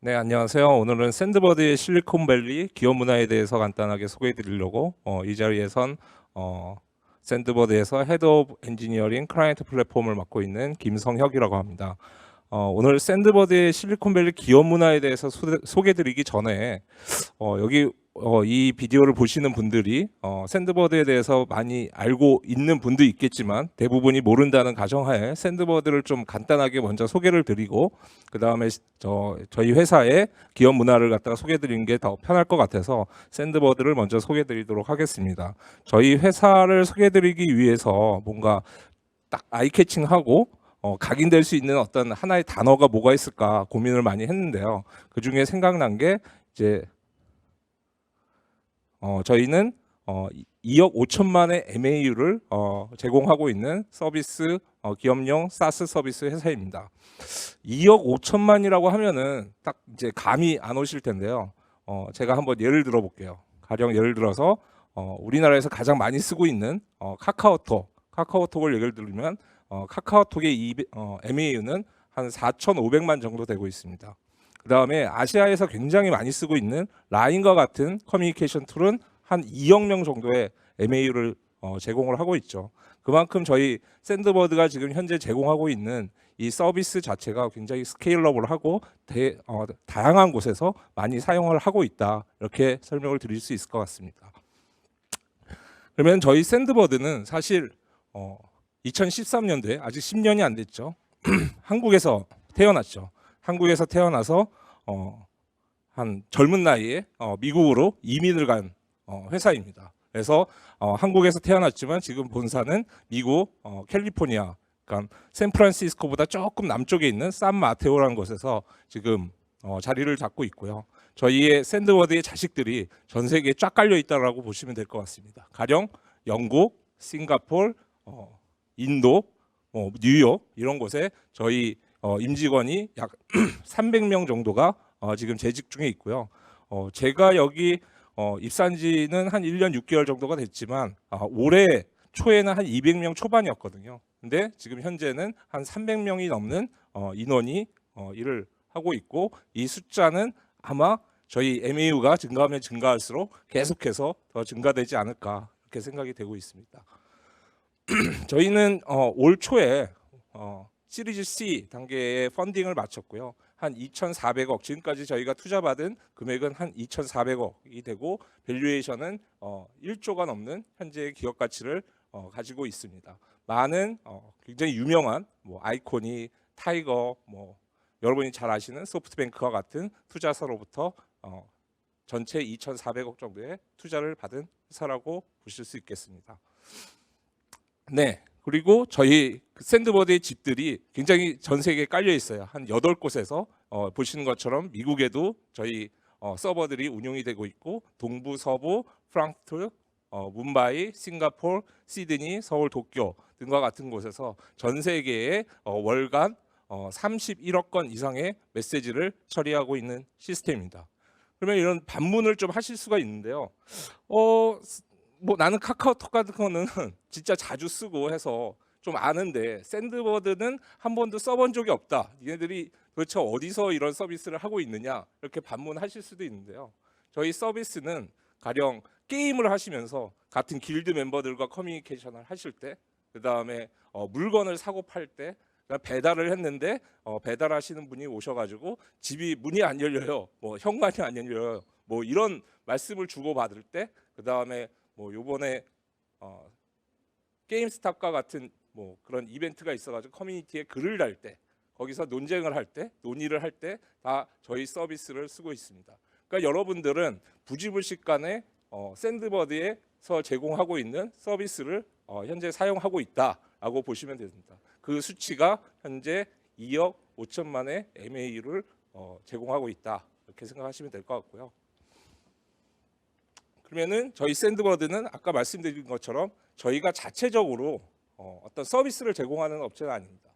네, 안녕하세요. 오늘은 샌드버드의 실리콘밸리 기업 문화에 대해서 간단하게 소개해 드리려고 이 자리에선 어, 샌드버드에서 헤드 오브 엔지니어링 클라이언트 플랫폼을 맡고 있는 김성혁이라고 합니다. 오늘 샌드버드의 실리콘밸리 기업 문화에 대해서 소개해 드리기 전에 여기 이 비디오를 보시는 분들이 샌드버드에 대해서 많이 알고 있는 분도 있겠지만 대부분이 모른다는 가정하에 샌드버드를 좀 간단하게 먼저 소개를 드리고 그 다음에 저희 회사의 기업 문화를 갖다가 소개해 드리는 게 더 편할 것 같아서 샌드버드를 먼저 소개해 드리도록 하겠습니다. 저희 회사를 소개해 드리기 위해서 뭔가 딱 아이캐칭하고 각인될 수 있는 어떤 하나의 단어가 뭐가 있을까 고민을 많이 했는데요. 그 중에 생각난 게 이제 저희는 2억 5천만의 MAU를 제공하고 있는 서비스 기업용 사스 서비스 회사입니다. 2억 5천만이라고 하면은 딱 이제 감이 안 오실 텐데요. 제가 한번 예를 들어 볼게요. 가령 예를 들어서 우리나라에서 가장 많이 쓰고 있는 카카오톡을 예를 들면 카카오톡의 MAU는 한 4,500만 정도 되고 있습니다. 그 다음에 아시아에서 굉장히 많이 쓰고 있는 라인과 같은 커뮤니케이션 툴은 한 2억 명 정도의 MAU를 제공을 하고 있죠. 그만큼 저희 샌드버드가 지금 현재 제공하고 있는 이 서비스 자체가 굉장히 스케일러블하고 다양한 곳에서 많이 사용을 하고 있다. 이렇게 설명을 드릴 수 있을 것 같습니다. 그러면 저희 샌드버드는 사실 2013년도에 아직 10년이 안 됐죠. 한국에서 태어났죠. 한국에서 태어나서 한 젊은 나이에 미국으로 이민을 간 회사입니다. 그래서 한국에서 태어났지만 지금 본사는 미국 캘리포니아, 그러니까 샌프란시스코보다 조금 남쪽에 있는 산마테오라는 곳에서 지금 자리를 잡고 있고요. 저희의 샌드버드의 자식들이 전 세계에 쫙 깔려 있다라고 보시면 될 것 같습니다. 가령 영국, 싱가포르, 인도, 뉴욕 이런 곳에 저희 임직원이 약 300명 정도가 지금 재직 중에 있고요. 제가 여기 입사한 지는 한 1년 6개월 정도가 됐지만 올해 초에는 한 200명 초반이었거든요. 근데 지금 현재는 한 300명이 넘는 인원이 일을 하고 있고 이 숫자는 아마 저희 MAU가 증가하면 증가할수록 계속해서 더 증가되지 않을까 이렇게 생각이 되고 있습니다. 저희는 올 초에 시리즈 C 단계의 펀딩을 마쳤고요. 한 2,400억, 지금까지 저희가 투자받은 금액은 한 2,400억이 되고 밸류에이션은 1조가 넘는 현재의 기업 가치를 가지고 있습니다. 많은 굉장히 유명한 아이코니, 타이거, 여러분이 잘 아시는 소프트뱅크와 같은 투자사로부터 전체 2,400억 정도의 투자를 받은 회사라고 보실 수 있겠습니다. 네. 그리고 저희 샌드버드의 집들이 굉장히 전 세계에 깔려 있어요. 한 8곳에서 보시는 것처럼 미국에도 저희 서버들이 운영이 되고 있고 동부, 서부, 프랑크푸르트, 뭄바이, 싱가포르, 시드니, 서울, 도쿄 등과 같은 곳에서 전 세계에 월간 31억 건 이상의 메시지를 처리하고 있는 시스템입니다. 그러면 이런 반문을 좀 하실 수가 있는데요. 나는 카카오톡 같은 거는 진짜 자주 쓰고 해서 좀 아는데 샌드버드는 한 번도 써본 적이 없다. 얘네들이 도대체 어디서 이런 서비스를 하고 있느냐 이렇게 반문하실 수도 있는데요. 저희 서비스는 가령 게임을 하시면서 같은 길드 멤버들과 커뮤니케이션을 하실 때, 그 다음에 물건을 사고 팔 때, 배달을 했는데 배달하시는 분이 오셔가지고 집이 문이 안 열려요. 현관이 안 열려요. 이런 말씀을 주고 받을 때, 그 다음에 요번에 게임스탑과 같은 그런 이벤트가 있어가지고 커뮤니티에 글을 달 때, 거기서 논쟁을 할 때, 논의를 할 때 다 저희 서비스를 쓰고 있습니다. 그러니까 여러분들은 부지불식간에 샌드버드에서 제공하고 있는 서비스를 현재 사용하고 있다라고 보시면 됩니다. 그 수치가 현재 2억 5천만의 MAU를 제공하고 있다 이렇게 생각하시면 될 것 같고요. 그러면은 저희 샌드버드는 아까 말씀드린 것처럼 저희가 자체적으로 어떤 서비스를 제공하는 업체는 아닙니다.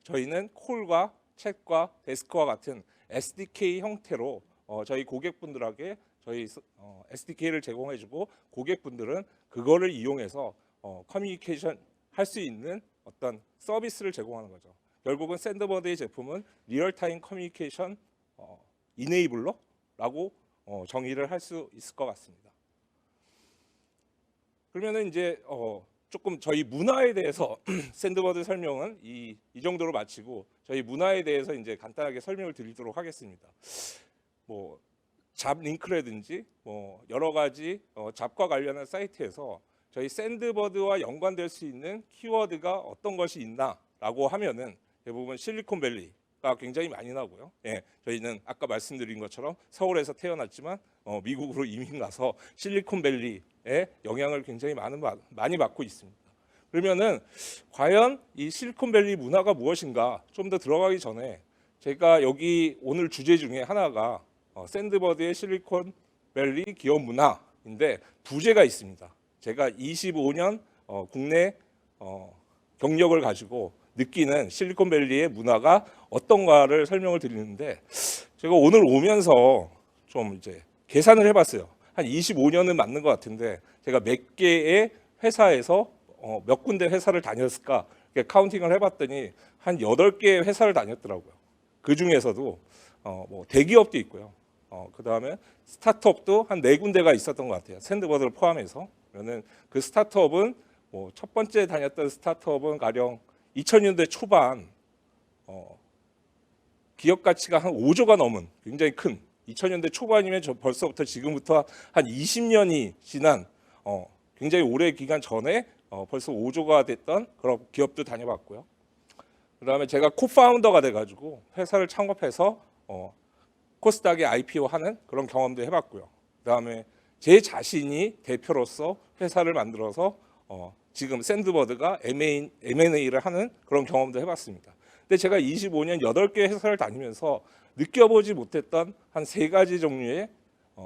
저희는 콜과 챗과 데스크와 같은 SDK 형태로 저희 고객분들에게 저희 SDK를 제공해주고 고객분들은 그거를 이용해서 커뮤니케이션 할 수 있는 어떤 서비스를 제공하는 거죠. 결국은 샌드버드의 제품은 리얼타임 커뮤니케이션 이네이블러라고 정의를 할 수 있을 것 같습니다. 그러면은 이제 조금 저희 문화에 대해서 샌드버드 설명은 이 정도로 마치고 저희 문화에 대해서 이제 간단하게 설명을 드리도록 하겠습니다. 뭐 잡 링크라든지 뭐 여러 가지 잡과 관련한 사이트에서 저희 샌드버드와 연관될 수 있는 키워드가 어떤 것이 있나라고 하면은 대부분 실리콘밸리가 굉장히 많이 나고요. 예, 저희는 아까 말씀드린 것처럼 서울에서 태어났지만 미국으로 이민 가서 실리콘밸리의 영향을 굉장히 많이 받고 있습니다. 그러면은 과연 이 실리콘밸리 문화가 무엇인가 좀 더 들어가기 전에 제가 여기 오늘 주제 중에 하나가 샌드버드의 실리콘밸리 기업 문화인데 부제가 있습니다. 제가 25년 국내 경력을 가지고 느끼는 실리콘밸리의 문화가 어떤가를 설명을 드리는데 제가 오늘 오면서 좀 이제 계산을 해봤어요. 한 25년은 맞는 것 같은데 제가 몇 개의 회사에서 몇 군데 회사를 다녔을까 카운팅을 해봤더니 한 8개의 회사를 다녔더라고요. 그 중에서도 뭐 대기업도 있고요. 그 다음에 스타트업도 한 4군데가 있었던 것 같아요. 샌드버드를 포함해서. 그러면 그 스타트업은 뭐 첫 번째 다녔던 스타트업은 가령 2000년대 초반 기업 가치가 한 5조가 넘은 굉장히 큰 2000년대 초반이면 벌써부터 지금부터 한 20년이 지난 굉장히 오래 기간 전에 벌써 5조가 됐던 그런 기업도 다녀봤고요. 그다음에 제가 코파운더가 돼가지고 회사를 창업해서 코스닥에 IPO하는 그런 경험도 해봤고요. 그다음에 제 자신이 대표로서 회사를 만들어서 지금 샌드버드가 M&A를 하는 그런 경험도 해봤습니다. 근데 제가 25년 8개 회사를 다니면서 느껴보지 못했던 한 3가지 종류의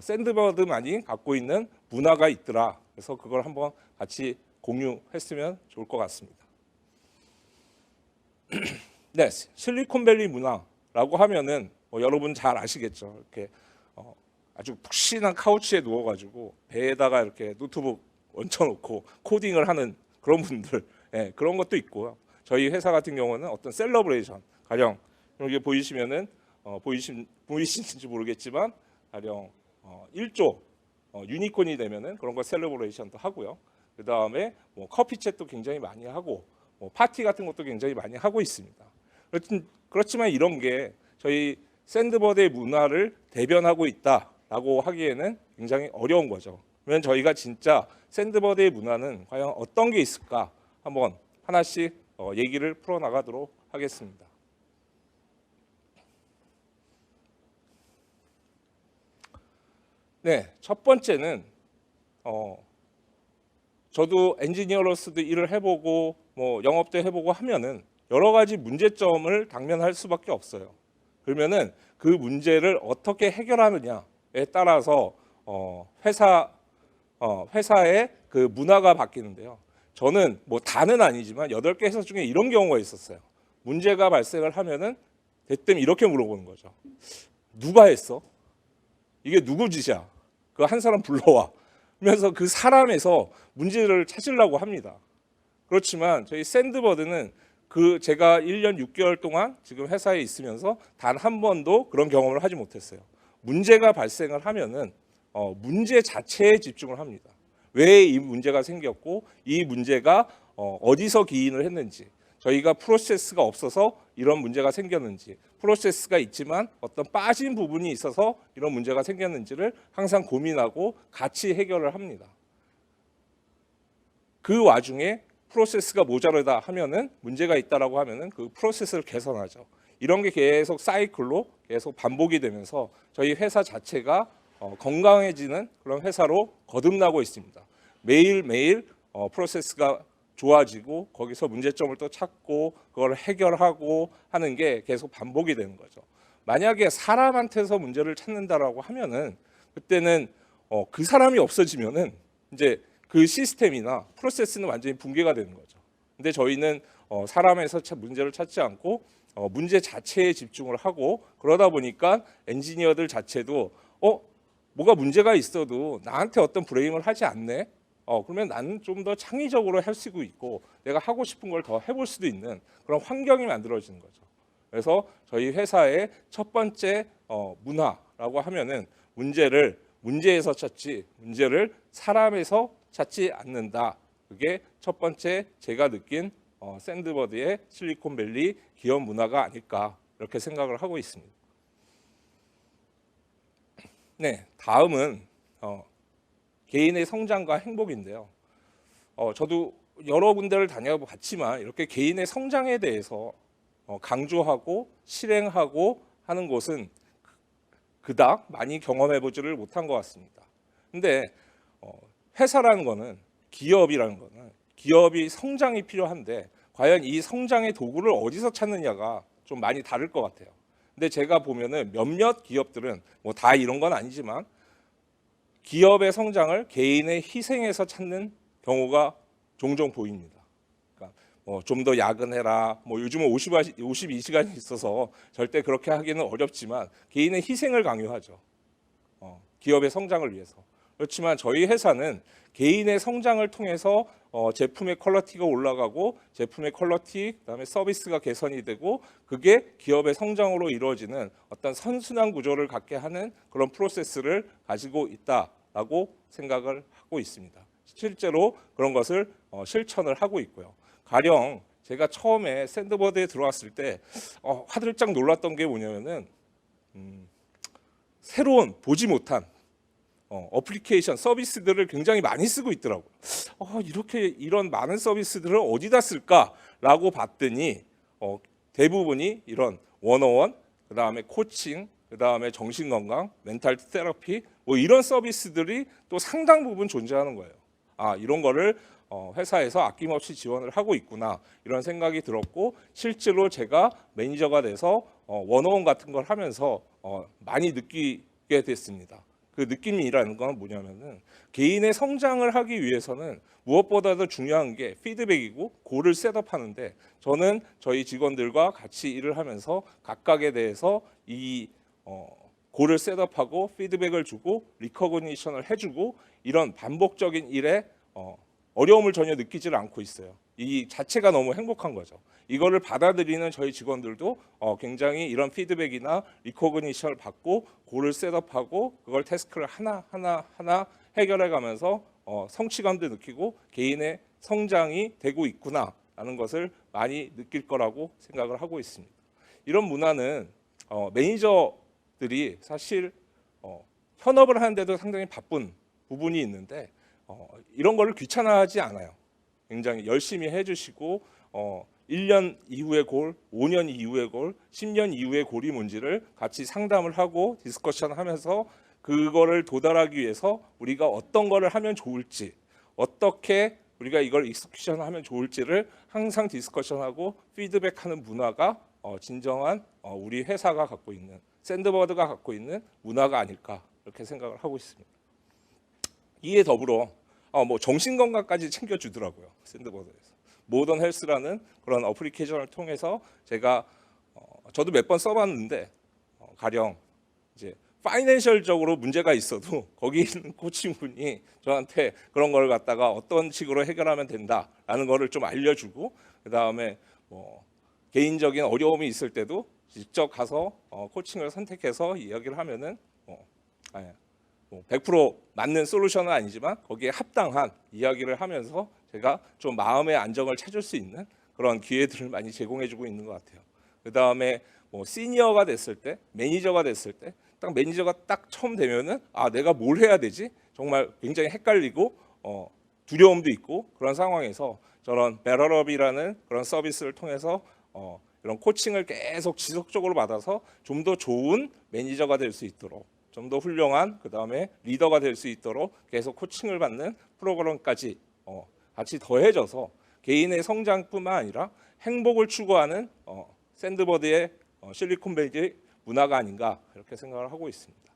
샌드버드만이 갖고 있는 문화가 있더라. 그래서 그걸 한번 같이 공유했으면 좋을 것 같습니다. 네, 실리콘밸리 문화라고 하면은 여러분 잘 아시겠죠. 이렇게 아주 푹신한 카우치에 누워가지고 배에다가 이렇게 노트북 얹혀놓고 코딩을 하는 그런 분들, 예, 그런 것도 있고요. 저희 회사 같은 경우는 어떤 셀러브레이션, 가령 여기 보이시면은 보이시는지 모르겠지만 가령 1조 유니콘이 되면은 그런 거 셀러브레이션도 하고요. 그 다음에 뭐 커피챗도 굉장히 많이 하고 뭐 파티 같은 것도 굉장히 많이 하고 있습니다. 그렇지만 이런 게 저희 샌드버드의 문화를 대변하고 있다라고 하기에는 굉장히 어려운 거죠. 그러면 저희가 진짜 샌드버드의 문화는 과연 어떤 게 있을까 한번 하나씩 얘기를 풀어나가도록 하겠습니다. 네, 첫 번째는 저도 엔지니어로서도 일을 해보고 뭐 영업도 해보고 하면은 여러 가지 문제점을 당면할 수밖에 없어요. 그러면은 그 문제를 어떻게 해결하느냐에 따라서 회사의 그 문화가 바뀌는데요. 저는 뭐 다는 아니지만 8개 회사 중에 이런 경우가 있었어요. 문제가 발생을 하면은 대뜸 이렇게 물어보는 거죠. 누가 했어? 이게 누구 짓이야? 그 한 사람 불러와. 그러면서 그 사람에서 문제를 찾으려고 합니다. 그렇지만 저희 샌드버드는 제가 1년 6개월 동안 지금 회사에 있으면서 단 한 번도 그런 경험을 하지 못했어요. 문제가 발생을 하면은 문제 자체에 집중을 합니다. 왜 이 문제가 생겼고 이 문제가 어디서 기인을 했는지, 저희가 프로세스가 없어서 이런 문제가 생겼는지, 프로세스가 있지만 어떤 빠진 부분이 있어서 이런 문제가 생겼는지를 항상 고민하고 같이 해결을 합니다. 그 와중에 프로세스가 모자르다 하면은 문제가 있다라고 하면은 그 프로세스를 개선하죠. 이런 게 계속 사이클로 계속 반복이 되면서 저희 회사 자체가 건강해지는 그런 회사로 거듭나고 있습니다. 매일매일 프로세스가 좋아지고 거기서 문제점을 또 찾고 그걸 해결하고 하는 게 계속 반복이 되는 거죠. 만약에 사람한테서 문제를 찾는다라고 하면은 그때는 그 사람이 없어지면은 이제 그 시스템이나 프로세스는 완전히 붕괴가 되는 거죠. 근데 저희는 사람에서 문제를 찾지 않고 문제 자체에 집중을 하고 그러다 보니까 엔지니어들 자체도 뭐가 문제가 있어도 나한테 어떤 브레임을 하지 않네. 그러면 나는 좀 더 창의적으로 할 수 있고 내가 하고 싶은 걸 더 해볼 수도 있는 그런 환경이 만들어지는 거죠. 그래서 저희 회사의 첫 번째 문화라고 하면은 문제에서 찾지 문제를 사람에서 찾지 않는다. 그게 첫 번째 제가 느낀 샌드버드의 실리콘밸리 기업 문화가 아닐까 이렇게 생각을 하고 있습니다. 네, 다음은 개인의 성장과 행복인데요. 저도 여러 군데를 다녀봤지만 이렇게 개인의 성장에 대해서 강조하고 실행하고 하는 곳은 그닥 많이 경험해보지를 못한 것 같습니다. 근데 회사라는 거는 기업이라는 거는 기업이 성장이 필요한데 과연 이 성장의 도구를 어디서 찾느냐가 좀 많이 다를 것 같아요. 근데 제가 보면은 몇몇 기업들은 뭐 다 이런 건 아니지만 기업의 성장을 개인의 희생에서 찾는 경우가 종종 보입니다. 그러니까 좀 더 야근해라. 요즘은 52시간이 있어서 절대 그렇게 하기는 어렵지만 개인의 희생을 강요하죠. 기업의 성장을 위해서. 그렇지만 저희 회사는 개인의 성장을 통해서 제품의 퀄리티가 올라가고 제품의 퀄리티, 그다음에 서비스가 개선이 되고 그게 기업의 성장으로 이루어지는 어떤 선순환 구조를 갖게 하는 그런 프로세스를 가지고 있다라고 생각을 하고 있습니다. 실제로 그런 것을 실천을 하고 있고요. 가령 제가 처음에 샌드버드에 들어왔을 때 화들짝 놀랐던 게 뭐냐면은 새로운 보지 못한 어플리케이션 서비스들을 굉장히 많이 쓰고 있더라고요. 이렇게 이런 많은 서비스들을 어디다 쓸까라고 봤더니 대부분이 이런 원어원, 그다음에 코칭, 그다음에 정신건강, 멘탈 테라피 이런 서비스들이 또 상당 부분 존재하는 거예요. 이런 거를 회사에서 아낌없이 지원을 하고 있구나 이런 생각이 들었고 실제로 제가 매니저가 돼서 원어원 같은 걸 하면서 많이 느끼게 됐습니다. 그 느낌이라는 건 뭐냐면은 개인의 성장을 하기 위해서는 무엇보다도 중요한 게 피드백이고 골을 셋업하는데 저는 저희 직원들과 같이 일을 하면서 각각에 대해서 이 골을 셋업하고 피드백을 주고 리커그니션을 해주고 이런 반복적인 일에 어려움을 전혀 느끼지를 않고 있어요. 이 자체가 너무 행복한 거죠. 이거를 받아들이는 저희 직원들도 굉장히 이런 피드백이나 리코그니션을 받고 골을 셋업하고 그걸 태스크를 하나 해결해 가면서 성취감도 느끼고 개인의 성장이 되고 있구나라는 것을 많이 느낄 거라고 생각을 하고 있습니다. 이런 문화는 매니저들이 사실 현업을 하는데도 상당히 바쁜 부분이 있는데 이런 거를 귀찮아하지 않아요. 굉장히 열심히 해주시고 1년 이후의 골, 5년 이후의 골, 10년 이후의 골이 뭔지를 같이 상담을 하고 디스커션하면서 그거를 도달하기 위해서 우리가 어떤 거를 하면 좋을지, 어떻게 우리가 이걸 익스큐션하면 좋을지를 항상 디스커션하고 피드백하는 문화가 진정한 우리 회사가 갖고 있는 샌드버드가 갖고 있는 문화가 아닐까 이렇게 생각을 하고 있습니다. 이에 더불어 정신건강까지 챙겨주더라고요. 샌드버드에서. 모던 헬스라는 그런 어플리케이션을 통해서 제가 저도 몇 번 써봤는데 가령 이제 파이낸셜적으로 문제가 있어도 거기 있는 코치분이 저한테 그런 걸 갖다가 어떤 식으로 해결하면 된다라는 거를 좀 알려주고 그다음에 개인적인 어려움이 있을 때도 직접 가서 코칭을 선택해서 이야기를 하면은 100% 맞는 솔루션은 아니지만 거기에 합당한 이야기를 하면서 제가 좀 마음의 안정을 찾을 수 있는 그런 기회들을 많이 제공해주고 있는 것 같아요. 그 다음에 시니어가 됐을 때, 매니저가 됐을 때, 딱 매니저가 딱 처음 되면은 내가 뭘 해야 되지? 정말 굉장히 헷갈리고 두려움도 있고 그런 상황에서 저런 배럴업이라는 그런 서비스를 통해서 이런 코칭을 계속 지속적으로 받아서 좀 더 좋은 매니저가 될 수 있도록. 좀 더 훌륭한 그다음에 리더가 될 수 있도록 계속 코칭을 받는 프로그램까지 같이 더해져서 개인의 성장뿐만 아니라 행복을 추구하는 샌드버드의 실리콘밸리 문화가 아닌가 이렇게 생각을 하고 있습니다.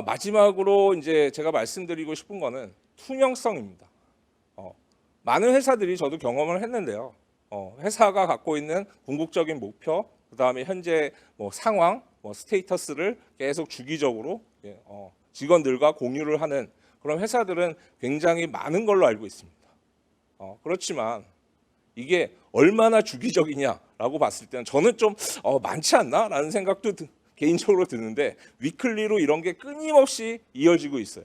마지막으로 이제 제가 말씀드리고 싶은 거는 투명성입니다. 많은 회사들이 저도 경험을 했는데요. 회사가 갖고 있는 궁극적인 목표 그다음에 현재 상황, 스테이터스를 계속 주기적으로 직원들과 공유를 하는 그런 회사들은 굉장히 많은 걸로 알고 있습니다. 그렇지만 이게 얼마나 주기적이냐라고 라고 봤을 때는 저는 좀 많지 않나라는 생각도 개인적으로 드는데 위클리로 이런 게 끊임없이 이어지고 있어요.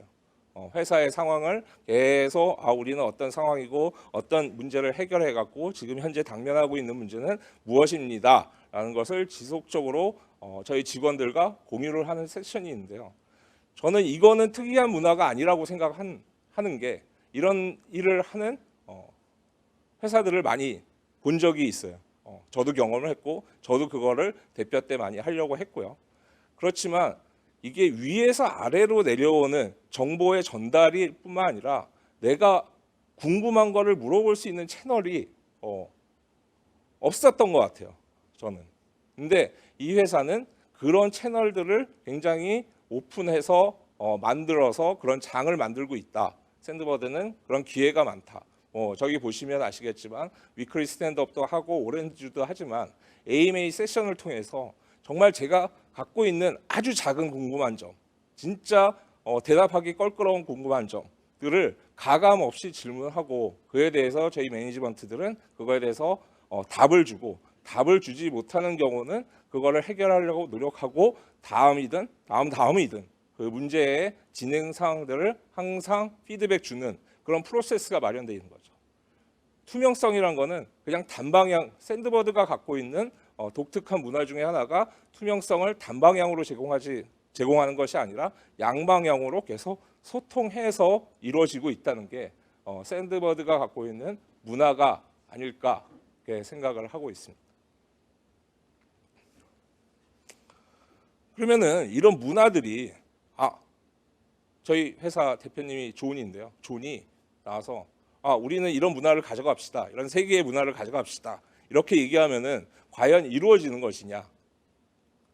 회사의 상황을 계속 우리는 어떤 상황이고 어떤 문제를 해결해 갖고 지금 현재 당면하고 있는 문제는 무엇입니다라는 것을 지속적으로 저희 직원들과 공유를 하는 세션이 있는데요. 저는 이거는 특이한 문화가 아니라고 생각하는 게 이런 일을 하는 회사들을 많이 본 적이 있어요. 저도 경험을 했고 저도 그거를 대표 때 많이 하려고 했고요. 그렇지만 이게 위에서 아래로 내려오는 정보의 전달이 뿐만 아니라 내가 궁금한 거를 물어볼 수 있는 채널이 없었던 것 같아요. 저는. 근데 이 회사는 그런 채널들을 굉장히 오픈해서 만들어서 그런 장을 만들고 있다. 샌드버드는 그런 기회가 많다. 저기 보시면 아시겠지만 위클리 스탠드업도 하고 오렌지도 하지만 AMA 세션을 통해서 정말 제가 갖고 있는 아주 작은 궁금한 점, 진짜 대답하기 껄끄러운 궁금한 점들을 가감 없이 질문하고 그에 대해서 저희 매니지먼트들은 그거에 대해서 답을 주고 답을 주지 못하는 경우는 그거를 해결하려고 노력하고 다음이든 다음이든 그 문제의 진행 사항들을 항상 피드백 주는 그런 프로세스가 마련되어 있는 거죠. 투명성이란 거는 그냥 단방향 샌드버드가 갖고 있는 독특한 문화 중에 하나가 투명성을 단방향으로 제공하는 것이 아니라 양방향으로 계속 소통해서 이루어지고 있다는 게 샌드버드가 갖고 있는 문화가 아닐까 생각을 하고 있습니다. 그러면은 이런 문화들이 저희 회사 대표님이 존인데요. 존이 나와서 우리는 이런 문화를 가져갑시다. 이런 세계의 문화를 가져갑시다. 이렇게 얘기하면은 과연 이루어지는 것이냐?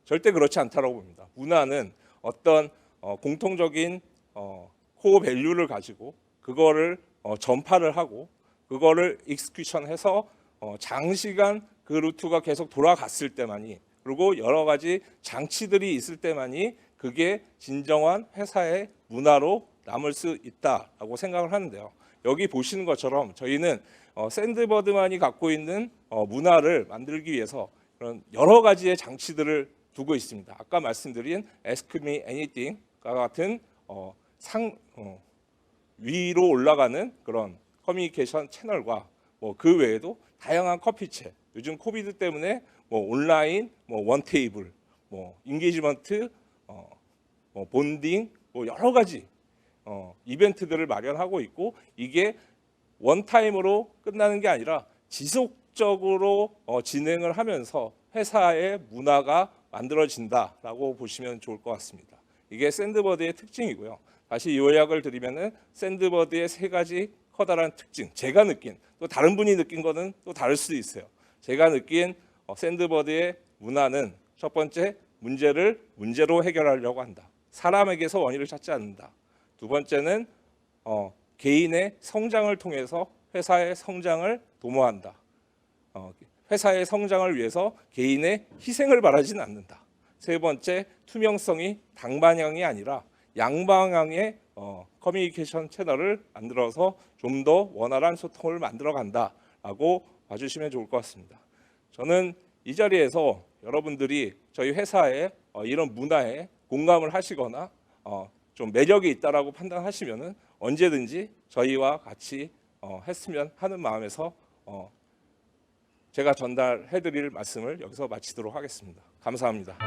절대 그렇지 않다라고 봅니다. 문화는 어떤 공통적인 코어 밸류를 가지고 그거를 전파를 하고 그거를 익스큐션해서 장시간 그 루트가 계속 돌아갔을 때만이 그리고 여러 가지 장치들이 있을 때만이 그게 진정한 회사의 문화로 남을 수 있다라고 생각을 하는데요. 여기 보시는 것처럼 저희는 샌드버드만이 갖고 있는 문화를 만들기 위해서 그런 여러 가지의 장치들을 두고 있습니다. 아까 말씀드린 Ask Me Anything과 같은 위로 올라가는 그런 커뮤니케이션 채널과 그 외에도 다양한 커피챗, 요즘 코비드 때문에 온라인, 원테이블, 인게이지먼트, 본딩, 여러 가지 이벤트들을 마련하고 있고 이게 원타임으로 끝나는 게 아니라 지속적으로 진행을 하면서 회사의 문화가 만들어진다라고 보시면 좋을 것 같습니다. 이게 샌드버드의 특징이고요. 다시 요약을 드리면은 샌드버드의 세 가지 커다란 특징, 제가 느낀 또 다른 분이 느낀 거는 또 다를 수도 있어요. 제가 느낀 샌드버드의 문화는 첫 번째, 문제를 문제로 해결하려고 한다. 사람에게서 원인을 찾지 않는다. 두 번째는 개인의 성장을 통해서 회사의 성장을 도모한다. 회사의 성장을 위해서 개인의 희생을 바라지는 않는다. 세 번째, 투명성이 당방향이 아니라 양방향의 커뮤니케이션 채널을 만들어서 좀 더 원활한 소통을 만들어 간다라고 봐주시면 좋을 것 같습니다. 저는 이 자리에서 여러분들이 저희 회사의 이런 문화에 공감을 하시거나 좀 매력이 있다라고 판단하시면은 언제든지 저희와 같이 했으면 하는 마음에서 제가 전달해드릴 말씀을 여기서 마치도록 하겠습니다. 감사합니다.